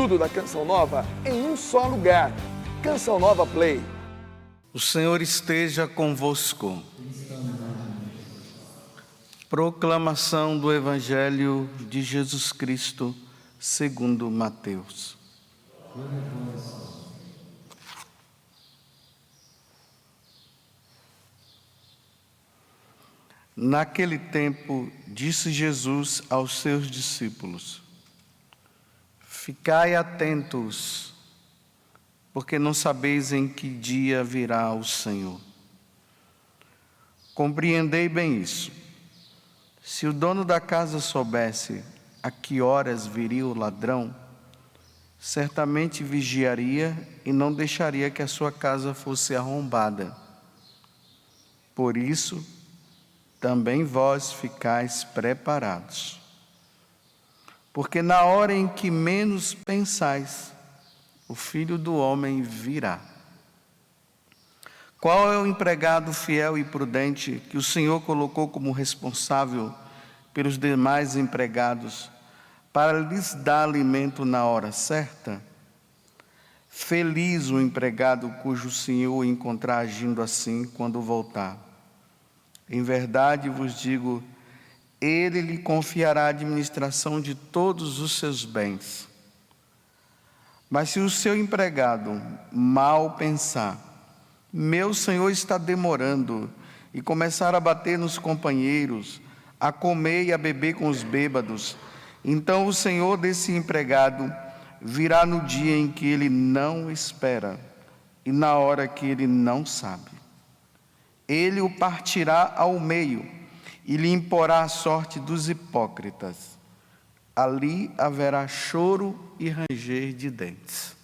Tudo da Canção Nova em um só lugar. Canção Nova Play. O Senhor esteja convosco. Proclamação do Evangelho de Jesus Cristo, segundo Mateus. Naquele tempo, disse Jesus aos seus discípulos: Ficai atentos, porque não sabeis em que dia virá o Senhor. Compreendei bem isso. Se o dono da casa soubesse a que horas viria o ladrão, certamente vigiaria e não deixaria que a sua casa fosse arrombada. Por isso, também vós ficais preparados. Porque na hora em que menos pensais, o Filho do Homem virá. Qual é o empregado fiel e prudente que o Senhor colocou como responsável pelos demais empregados para lhes dar alimento na hora certa? Feliz o empregado cujo Senhor o encontrar agindo assim quando voltar. Em verdade vos digo, ele lhe confiará a administração de todos os seus bens. Mas se o seu empregado mal pensar, meu senhor está demorando, e começar a bater nos companheiros, a comer e a beber com os bêbados, então o senhor desse empregado virá no dia em que ele não espera e na hora que ele não sabe. Ele o partirá ao meio e lhe imporá a sorte dos hipócritas. Ali haverá choro e ranger de dentes.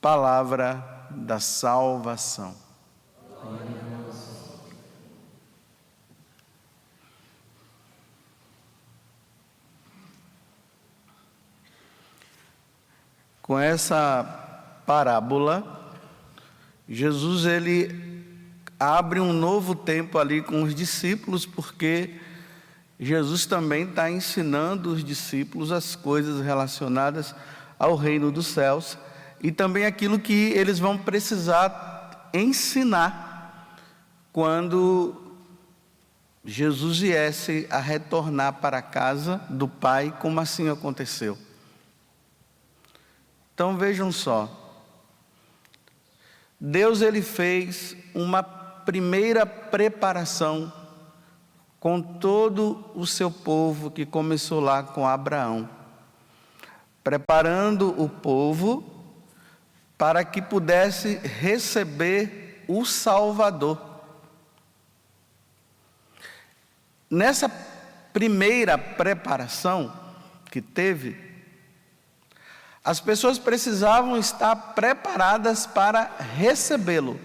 Palavra da salvação. Com essa parábola, Jesus ele abre um novo tempo ali com os discípulos, porque Jesus também está ensinando os discípulos as coisas relacionadas ao reino dos céus e também aquilo que eles vão precisar ensinar quando Jesus viesse a retornar para a casa do Pai, como assim aconteceu. Então vejam só, Deus ele fez uma primeira preparação com todo o seu povo que começou lá com Abraão, preparando o povo para que pudesse receber o Salvador. Nessa primeira preparação que teve, as pessoas precisavam estar preparadas para recebê-lo,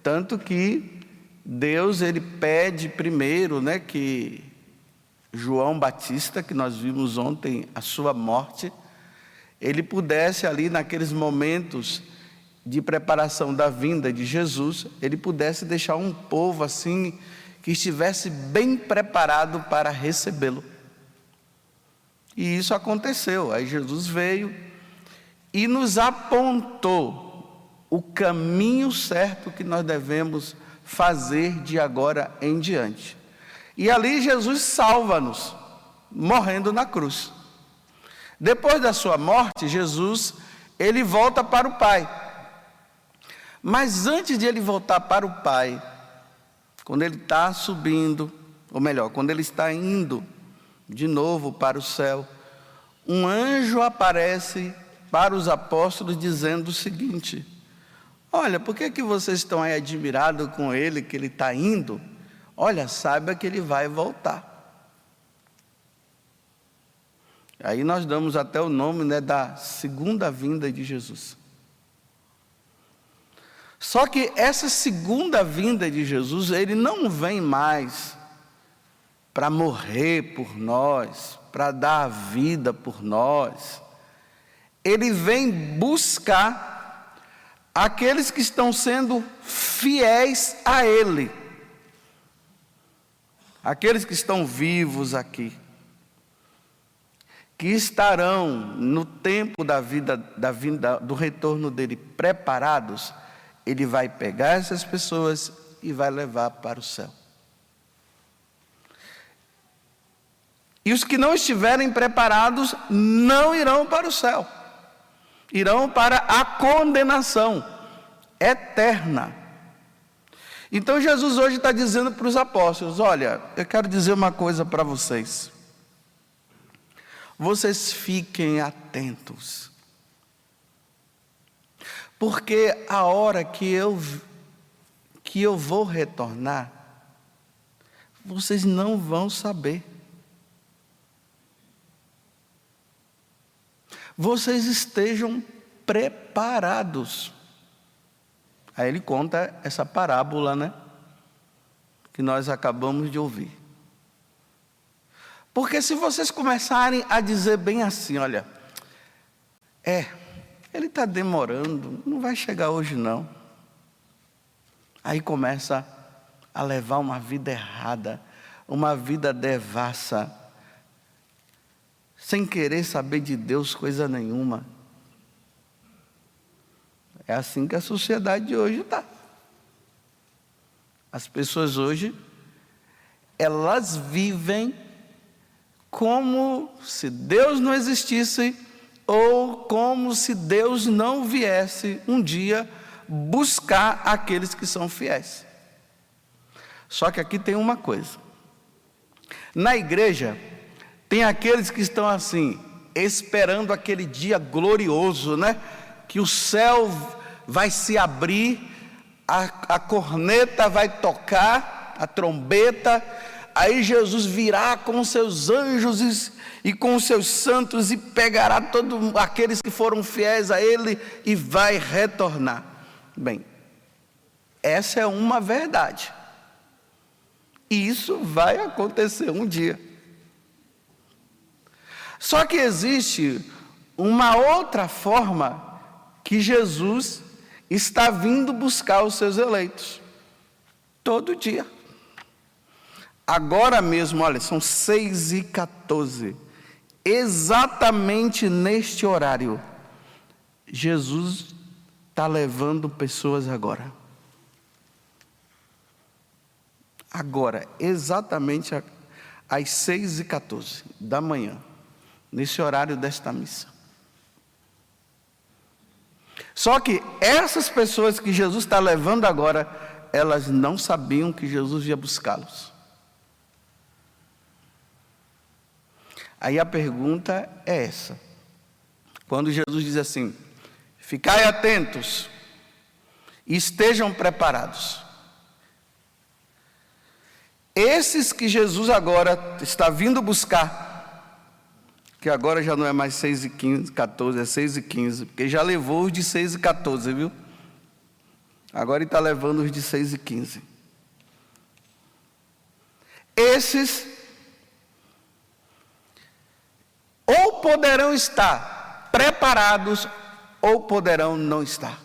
tanto que Deus ele pede primeiro, que João Batista, que nós vimos ontem a sua morte, ele pudesse ali naqueles momentos de preparação da vinda de Jesus, ele pudesse deixar um povo assim que estivesse bem preparado para recebê-lo. E isso aconteceu. Aí Jesus veio e nos apontou o caminho certo que nós devemos fazer de agora em diante. E ali Jesus salva-nos, morrendo na cruz. Depois da sua morte, Jesus, ele volta para o Pai. Mas antes de ele voltar para o Pai, quando ele está subindo, ou melhor, quando ele está indo de novo para o céu, um anjo aparece para os apóstolos dizendo o seguinte: olha, por que vocês estão aí admirados com ele, que ele está indo? Olha, saiba que ele vai voltar. Aí nós damos até o nome da segunda vinda de Jesus. Só que essa segunda vinda de Jesus, ele não vem mais para morrer por nós, para dar a vida por nós. Ele vem buscar aqueles que estão sendo fiéis a Ele, aqueles que estão vivos aqui. que estarão no tempo da vinda do retorno dele preparados, ele vai pegar essas pessoas e vai levar para o céu. E os que não estiverem preparados não irão para o céu, irão para a condenação eterna. Então Jesus hoje está dizendo para os apóstolos: olha, eu quero dizer uma coisa para vocês. Vocês fiquem atentos, porque a hora que eu vou retornar, vocês não vão saber. Vocês estejam preparados. Aí ele conta essa parábola, né? Que nós acabamos de ouvir. Porque se vocês começarem a dizer bem assim, olha, ele está demorando, não vai chegar hoje não. Aí começa a levar uma vida errada, uma vida devassa, sem querer saber de Deus coisa nenhuma. É assim que a sociedade de hoje está. As pessoas hoje, elas vivem como se Deus não existisse, ou como se Deus não viesse um dia buscar aqueles que são fiéis. Só que aqui tem uma coisa. Na igreja, tem aqueles que estão assim, esperando aquele dia glorioso, né? Que o céu vai se abrir, a corneta vai tocar, a trombeta, aí Jesus virá com seus anjos e com os seus santos e pegará todos aqueles que foram fiéis a Ele e vai retornar. Bem, essa é uma verdade. E isso vai acontecer um dia. Só que existe uma outra forma que Jesus está vindo buscar os seus eleitos. Todo dia. Agora mesmo, olha, são 6h14. Exatamente neste horário, Jesus está levando pessoas agora. Agora, exatamente às 6h14 da manhã, nesse horário desta missa. Só que essas pessoas que Jesus está levando agora, elas não sabiam que Jesus ia buscá-los. Aí a pergunta é essa. Quando Jesus diz assim: ficai atentos e estejam preparados. Esses que Jesus agora está vindo buscar, que agora já não é mais 6h14, é 6h15, porque já levou os de 6h14, viu? Agora ele está levando os de 6h15. Esses ou poderão estar preparados, ou poderão não estar.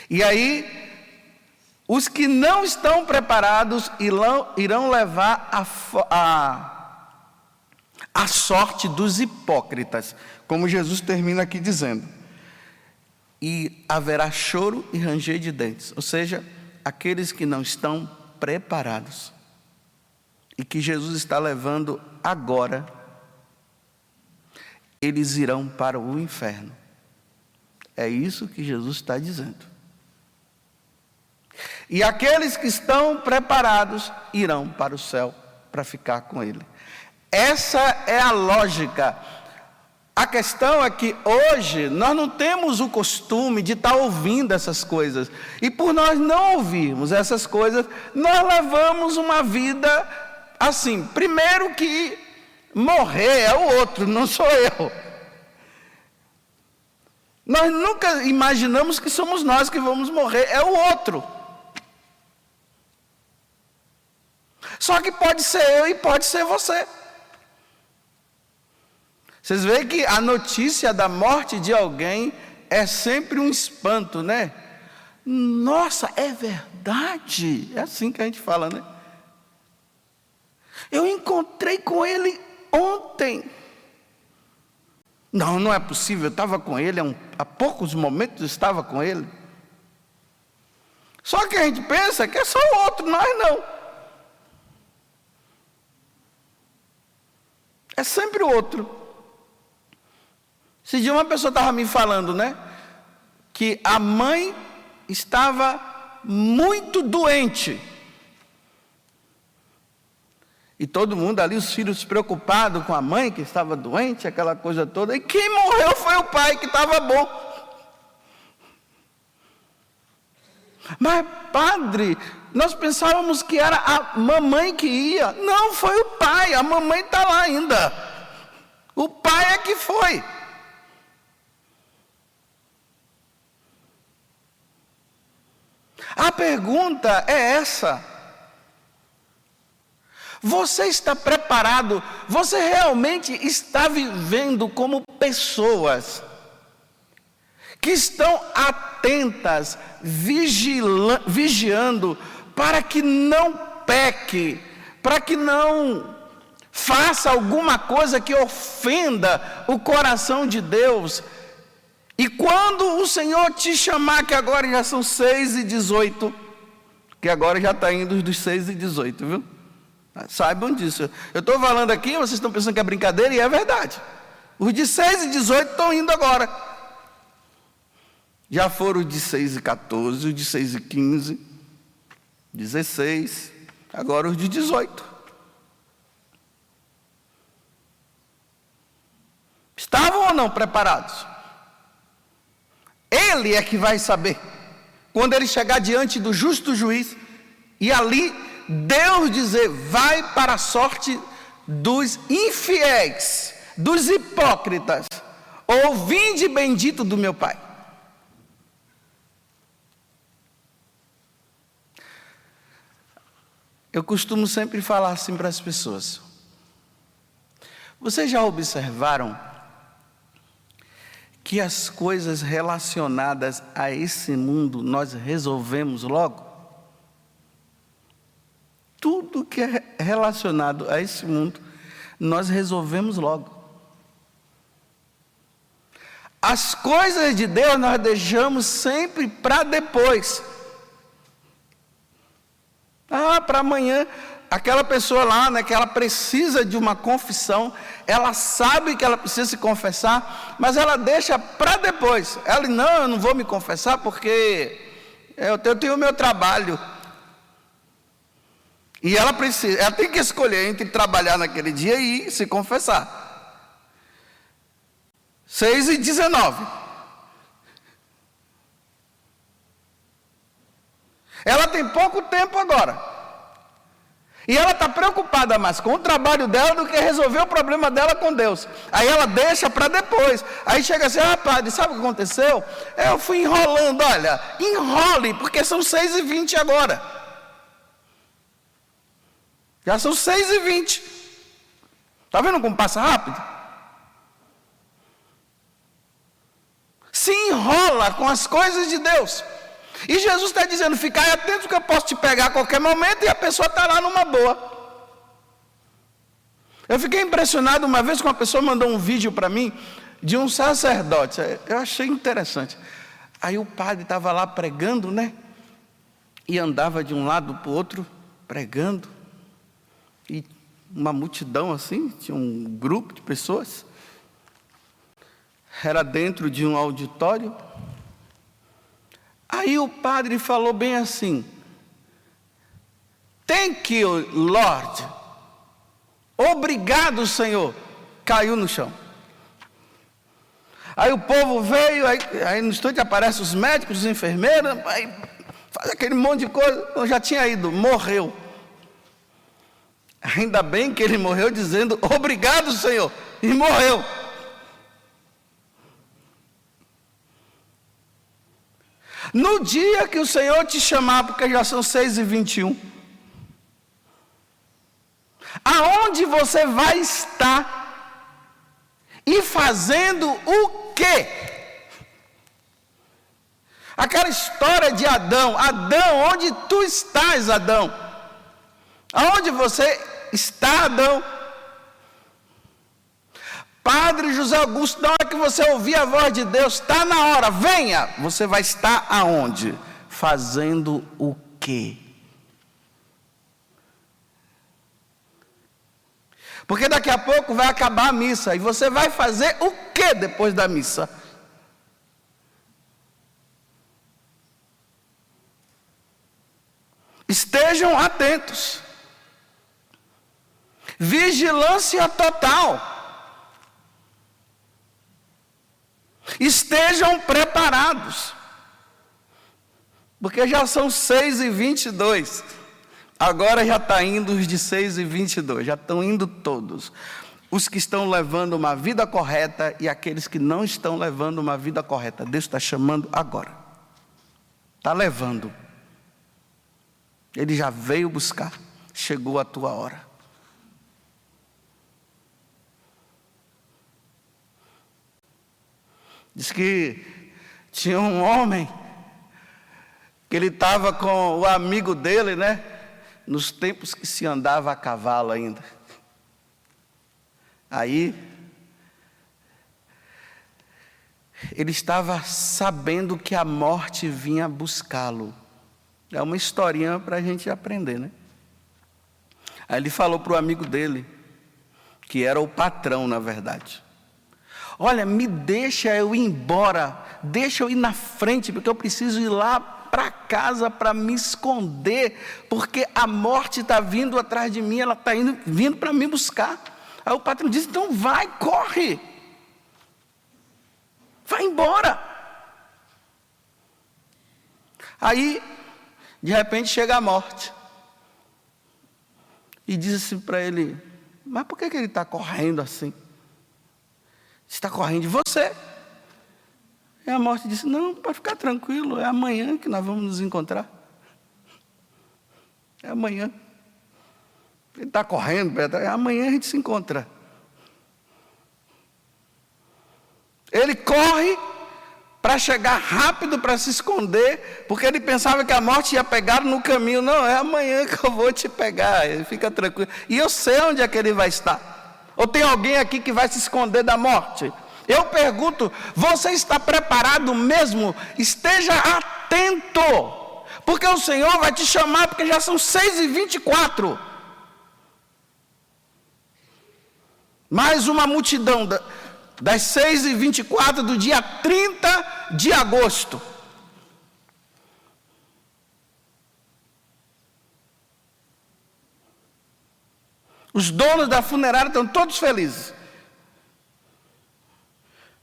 E aí, os que não estão preparados irão levar a sorte dos hipócritas, como Jesus termina aqui dizendo. E haverá choro e ranger de dentes, ou seja, aqueles que não estão preparados. E que Jesus está levando agora, eles irão para o inferno. É isso que Jesus está dizendo. E aqueles que estão preparados irão para o céu para ficar com Ele. Essa é a lógica. A questão é que hoje nós não temos o costume de estar ouvindo essas coisas. E por nós não ouvirmos essas coisas, nós levamos uma vida assim. Primeiro que morrer é o outro, não sou eu. Nós nunca imaginamos que somos nós que vamos morrer, é o outro. Só que pode ser eu e pode ser você. Vocês veem que a notícia da morte de alguém é sempre um espanto, né? Nossa, é verdade. É assim que a gente fala, né? Eu encontrei com ele ontem. Não, não é possível, eu estava com ele, há poucos momentos eu estava com ele. Só que a gente pensa que é só o outro, nós não. É sempre o outro. Esse dia uma pessoa estava me falando, né? Que a mãe estava muito doente. E todo mundo ali, os filhos preocupados com a mãe que estava doente, aquela coisa toda. E quem morreu foi o pai que estava bom. Mas, padre, nós pensávamos que era a mamãe que ia. Não, foi o pai, a mamãe está lá ainda. O pai é que foi. A pergunta é essa. Você está preparado? Você realmente está vivendo como pessoas que estão atentas, vigiando, para que não peque, para que não faça alguma coisa que ofenda o coração de Deus. E quando o Senhor te chamar, que agora já são 6:18, que agora já está indo dos 6:18, viu? Saibam disso. Eu estou falando aqui, vocês estão pensando que é brincadeira, e é verdade. Os de 6:18 estão indo agora. Já foram os de 6:14, os de 6:15, 16, agora os de 18. Estavam ou não preparados? Ele é que vai saber. Quando ele chegar diante do justo juiz, e ali Deus dizer, vai para a sorte dos infiéis, dos hipócritas, ou vinde bendito do meu Pai. Eu costumo sempre falar assim para as pessoas. Vocês já observaram que as coisas relacionadas a esse mundo nós resolvemos logo? Tudo que é relacionado a esse mundo, nós resolvemos logo. As coisas de Deus nós deixamos sempre para depois. Para amanhã. Aquela pessoa lá, né, que ela precisa de uma confissão, ela sabe que ela precisa se confessar, mas ela deixa para depois. Ela, não, eu não vou me confessar porque eu tenho o meu trabalho. E ela tem que escolher entre trabalhar naquele dia e se confessar. 6:19. Ela tem pouco tempo agora. E ela está preocupada mais com o trabalho dela do que resolver o problema dela com Deus. Aí ela deixa para depois. Aí chega assim, padre, sabe o que aconteceu? Eu fui enrolando, olha, enrole, porque são 6:20 agora. Já são 6:20. Está vendo como passa rápido? Se enrola com as coisas de Deus. E Jesus está dizendo, ficai atento que eu posso te pegar a qualquer momento, e a pessoa está lá numa boa. Eu fiquei impressionado uma vez que uma pessoa mandou um vídeo para mim, de um sacerdote, eu achei interessante. Aí o padre estava lá pregando, né? E andava de um lado para o outro, pregando. E uma multidão assim, tinha um grupo de pessoas. Era dentro de um auditório. Aí o padre falou bem assim, thank you, Lord. Obrigado, Senhor. Caiu no chão. Aí o povo veio, aí no estúdio aparecem os médicos, os enfermeiros, aí faz aquele monte de coisa. Eu já tinha ido, morreu. Ainda bem que ele morreu dizendo, obrigado, Senhor. E morreu. No dia que o Senhor te chamar, porque já são 6:21, aonde você vai estar e fazendo o quê? Aquela história de Adão, onde tu estás, Adão? Aonde você está, Adão? Padre José Augusto, na hora que você ouvir a voz de Deus, está na hora, venha. Você vai estar aonde? Fazendo o quê? Porque daqui a pouco vai acabar a missa, e você vai fazer o quê depois da missa? Estejam atentos. Vigilância total. Estejam preparados. Porque já são 6h22. Agora já está indo os de 6h22. Já estão indo todos. Os que estão levando uma vida correta e aqueles que não estão levando uma vida correta. Deus está chamando agora. Está levando. Ele já veio buscar. Chegou a tua hora. Diz que tinha um homem que ele estava com o amigo dele, né? Nos tempos que se andava a cavalo ainda. Aí, ele estava sabendo que a morte vinha buscá-lo. É uma historinha para a gente aprender, né? Aí ele falou para o amigo dele, que era o patrão, na verdade. Olha, me deixa eu ir embora, deixa eu ir na frente, porque eu preciso ir lá para casa para me esconder, porque a morte está vindo atrás de mim, ela está vindo para me buscar. Aí o patrão disse, então vai, corre, vai embora. Aí, de repente chega a morte, e diz assim para ele, mas por que ele está correndo assim? Está correndo de você. E a morte disse, não, pode ficar tranquilo, é amanhã que nós vamos nos encontrar. É amanhã. Ele está correndo, amanhã a gente se encontra. Ele corre para chegar rápido, para se esconder, porque ele pensava que a morte ia pegar no caminho. Não, é amanhã que eu vou te pegar, ele fica tranquilo. E eu sei onde é que ele vai estar. Ou tem alguém aqui que vai se esconder da morte? Eu pergunto, você está preparado mesmo? Esteja atento, porque o Senhor vai te chamar, porque já são 6h24. Mais uma multidão das 6h24 do dia 30 de agosto. Os donos da funerária estão todos felizes.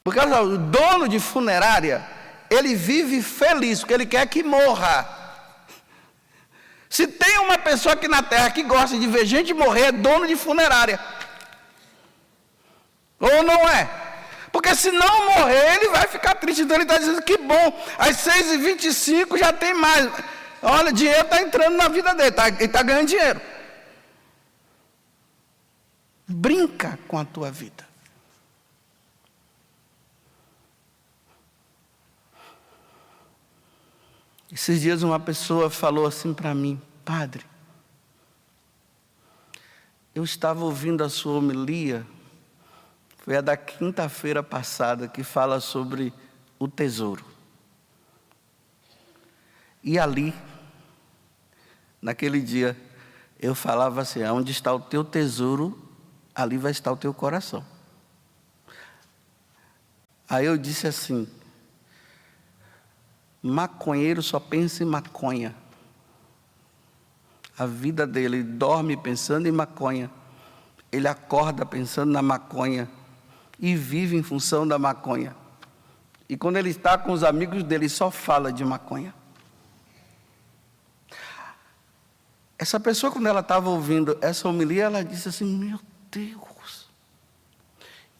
Porque olha, o dono de funerária, ele vive feliz, porque ele quer que morra. Se tem uma pessoa aqui na terra que gosta de ver gente morrer, é dono de funerária. Ou não é? Porque se não morrer, ele vai ficar triste. Então ele está dizendo que bom, às 6h25 já tem mais. Olha, dinheiro está entrando na vida dele, ele está ganhando dinheiro. Brinca com a tua vida. Esses dias uma pessoa falou assim para mim, padre, eu estava ouvindo a sua homilia, foi a da quinta-feira passada, que fala sobre o tesouro. E ali, naquele dia, eu falava assim, onde está o teu tesouro, ali vai estar o teu coração. Aí eu disse assim, maconheiro só pensa em maconha. A vida dele, ele dorme pensando em maconha. Ele acorda pensando na maconha. E vive em função da maconha. E quando ele está com os amigos dele, só fala de maconha. Essa pessoa, quando ela estava ouvindo essa homilia, ela disse assim, meu Deus,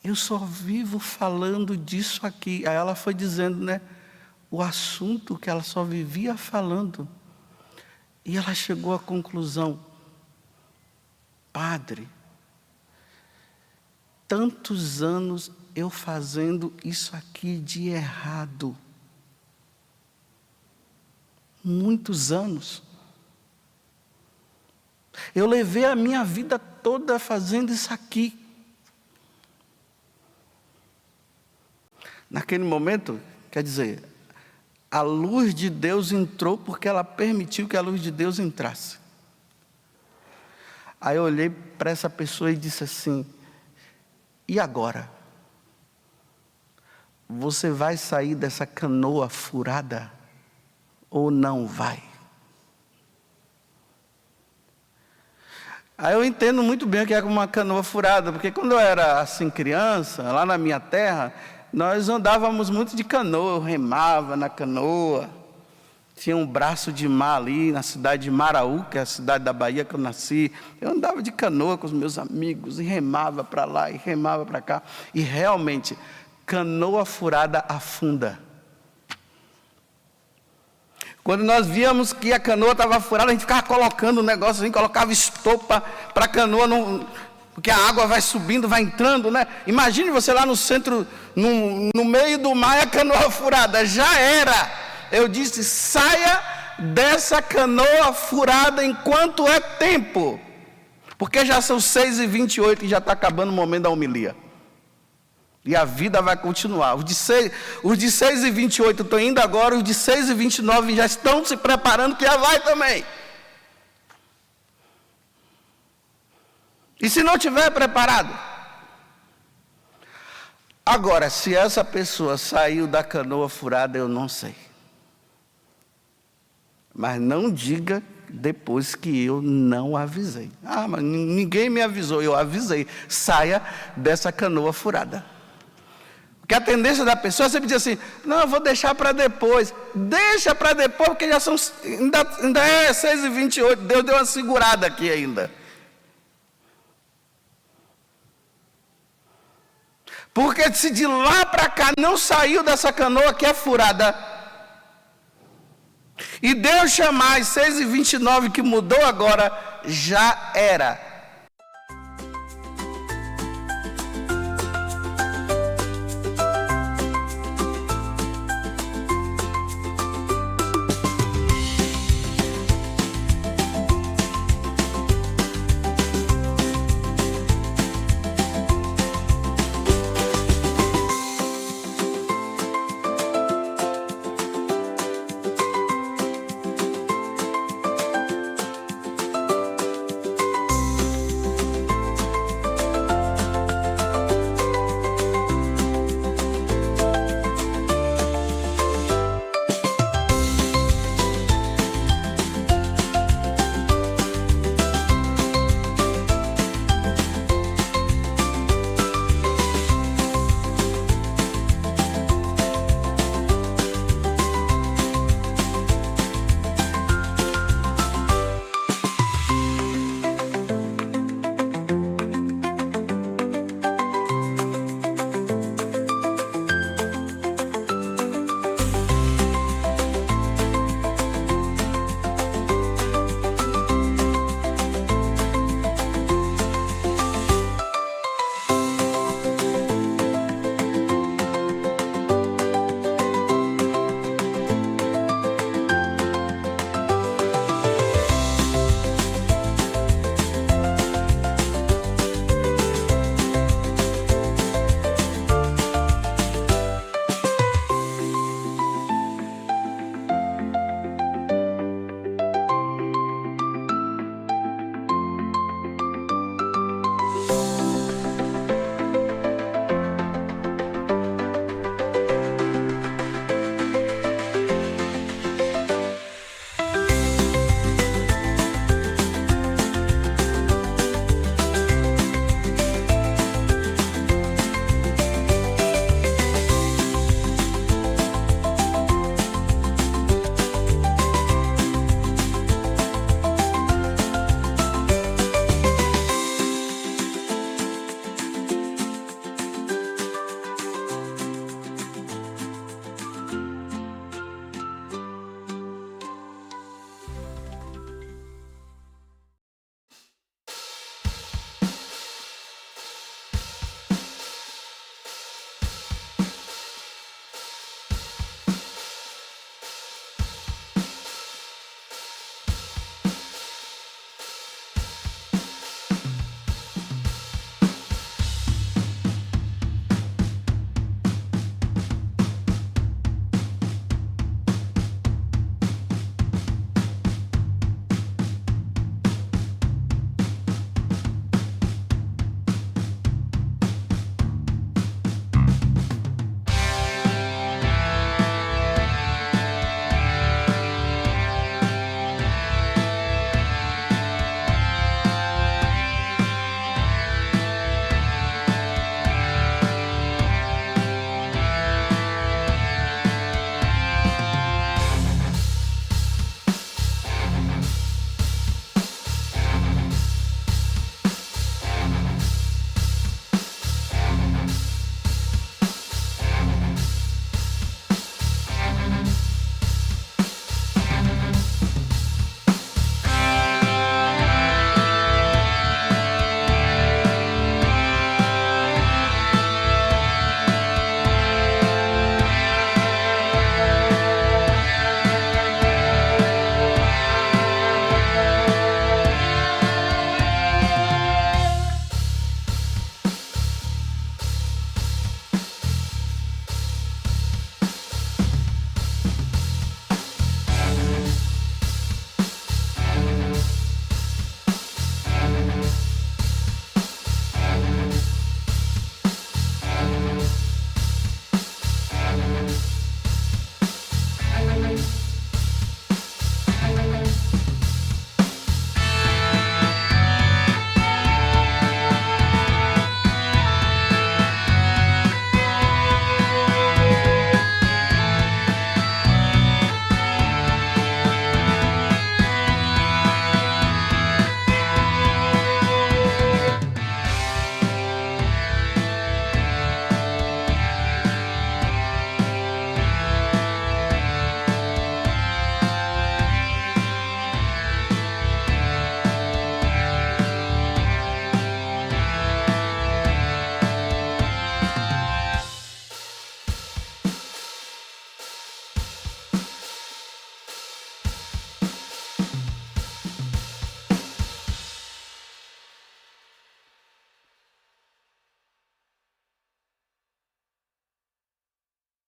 eu só vivo falando disso aqui. Aí ela foi dizendo, né, o assunto que ela só vivia falando. E ela chegou à conclusão, padre, tantos anos eu fazendo isso aqui de errado. Muitos anos. Eu levei a minha vida toda fazendo isso aqui. Naquele momento, quer dizer, a luz de Deus entrou porque ela permitiu que a luz de Deus entrasse. Aí eu olhei para essa pessoa e disse assim: e agora? Você vai sair dessa canoa furada ou não vai? Aí eu entendo muito bem o que é uma canoa furada, porque quando eu era assim criança, lá na minha terra, nós andávamos muito de canoa, eu remava na canoa. Tinha um braço de mar ali na cidade de Maraú, que é a cidade da Bahia que eu nasci. Eu andava de canoa com os meus amigos e remava para lá e remava para cá. E realmente, canoa furada afunda. Quando nós víamos que a canoa estava furada, a gente ficava colocando um negócio, a gente colocava estopa para a canoa, porque a água vai subindo, vai entrando, né? Imagine você lá no centro, no meio do mar, a canoa furada, já era. Eu disse: saia dessa canoa furada enquanto é tempo, porque já são 6h28 e já está acabando o momento da homilia. E a vida vai continuar. Os de 6h28 estão indo agora, os de 6h29 já estão se preparando, que já vai também. E se não estiver preparado? Agora, se essa pessoa saiu da canoa furada, eu não sei. Mas não diga depois que eu não avisei. Ah, mas ninguém me avisou, eu avisei. Saia dessa canoa furada. Porque a tendência da pessoa é sempre dizer assim: não, eu vou deixar para depois. Deixa para depois, porque já são, ainda é 6h28, Deus deu uma segurada aqui ainda. Porque se de lá para cá não saiu dessa canoa que é furada, e Deus chamar às 6h29 que mudou agora, já era.